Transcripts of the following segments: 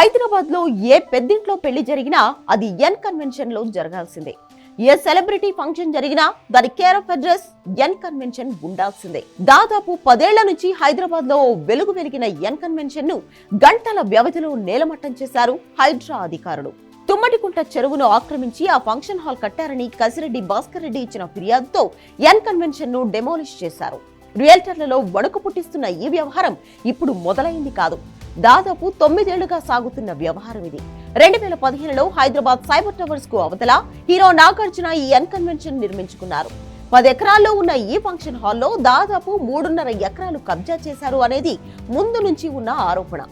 హైదరాబాద్ లో ఏ పెద్దింట్లో పెళ్లి జరిగినా అది ఎన్ కన్వెన్షన్ లో జరగాల్సిందే. ఏ సెలబ్రిటీ ఫంక్షన్ జరిగినా దాని care of address N convention ఉండాల్సిందే. దాదాపు 10 ఏళ్ల నుంచి హైదరాబాద్ లో వెలుగు వెలిగిన ఎన్ కన్వెన్షన్ ను గంటల వ్యవధిలో నేలమట్టం చేశారు హైడ్రా అధికారులు. తుమ్మడికుంట చెరువును ఆక్రమించి ఆ ఫంక్షన్ హాల్ కట్టారని కసిరెడ్డి భాస్కర్ రెడ్డి ఇచ్చిన ఫిర్యాదుతో ఎన్ కన్వెన్షన్ ను డెమోలిష్ చేశారు. రియల్టర్లలో వణుకు పుట్టిస్తున్న ఈ వ్యవహారం ఇప్పుడు మొదలైంది కాదు. దాదాపు 9 ఏళ్లుగా సాగుతున్న వ్యవహారం ఇది. 2015లో హైదరాబాద్ సైబర్ టవర్స్ కు అవతల హీరో నాగార్జున ఈ ఎన్ కన్వెన్షన్ నిర్మించుకున్నారు. 10 ఎకరాల్లో ఉన్న ఈ ఫంక్షన్ హాల్లో దాదాపు 3.5 ఎకరాలు కబ్జా చేశారు అనేది ముందు నుంచి ఉన్న ఆరోపణ.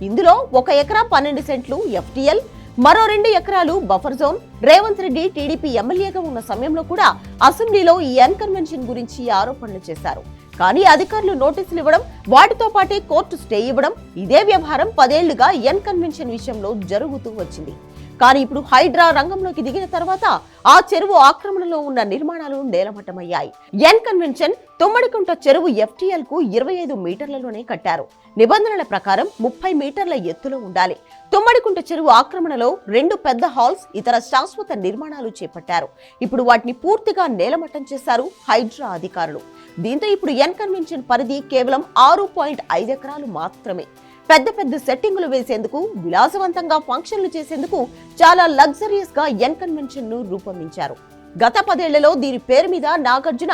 ఇందులో 1 ఎకరా 12 సెంట్లు ఎఫ్టీఎల్, మరో 2 ఎకరాలు buffer zone. Revanth Reddy TDP ఎమ్మెల్యేగా ఉన్న సమయంలో కూడా అసెంబ్లీలో ఈ ఎన్ కన్వెన్షన్ గురించి ఆరోపణలు చేశారు. కానీ అధికారులు నోటీసులు ఇవ్వడం, వాటితో పాటే కోర్టు స్టే ఇవ్వడం, ఇదే వ్యవహారం 10 ఏళ్లుగా ఎన్ కన్వెన్షన్ విషయంలో జరుగుతూ వచ్చింది. కానీ ఇప్పుడు హైడ్రా రంగంలోకి దిగిన తర్వాత ఆ చెరువు ఆక్రమణలో ఉన్న నిర్మాణాలు నేలమట్టమయ్యాయి. ఎన్ కన్వెన్షన్ తుమ్మడికుంట చెరువు ఎఫ్టీఎల్ కు 25 మీటర్లలోనే కట్టారు. నిబంధనల ప్రకారం 30 మీటర్ల ఎత్తులో ఉండాలి. తుమ్మడికుంట చెరువు ఆక్రమణలో 2 పెద్ద హాల్స్, ఇతర శాశ్వత నిర్మాణాలు చేపట్టారు. ఇప్పుడు వాటిని పూర్తిగా నేలమట్టం చేశారు హైడ్రా అధికారులు. దీంతో ఇప్పుడు ఎన్ కన్వెన్షన్ పరిధి కేవలం 6.5 ఎకరాలు మాత్రమే. పెద్ద పెద్ద సెట్టింగులు వేసేందుకు, విలాసవంతంగా ఫంక్షన్లు చేసేందుకు చాలా లగ్జరియస్ గా ఎన్ కన్వెన్షన్ ను రూపొందించారు. గత 10 ఏళ్లలో దీని పేరు మీద నాగార్జున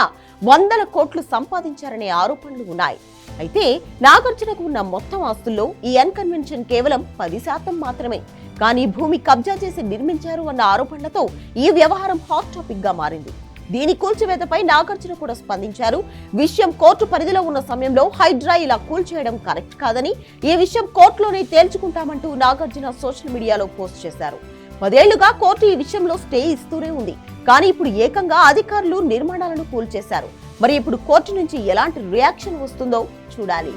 100 కోట్లు సంపాదించారనే ఆరోపణలు ఉన్నాయి. అయితే నాగార్జునకు ఉన్న మొత్తం ఆస్తుల్లో ఈ ఎన్ కన్వెన్షన్ కేవలం 10% మాత్రమే. కానీ భూమి కబ్జా చేసి నిర్మించారు అన్న ఆరోపణలతో ఈ వ్యవహారం హాట్ టాపిక్ గా మారింది. దీని కూల్చివేతపై నాగార్జున కూడా స్పందించారు. విషయం కోర్టు పరిధిలో ఉన్న సమయంలో హైడ్రా ఇలా కూల్చేయడం కరెక్ట్ కాదని, ఈ విషయం కోర్టులోనే తేల్చుకుంటామంటూ నాగార్జున సోషల్ మీడియాలో పోస్ట్ చేశారు. 10 ఏళ్లుగా కోర్టు ఈ విషయంలో స్టే ఇస్తూనే ఉంది. కానీ ఇప్పుడు ఏకంగా అధికారులు నిర్మాణాలను కూల్చేశారు. మరి ఇప్పుడు కోర్టు నుంచి ఎలాంటి రియాక్షన్ వస్తుందో చూడాలి.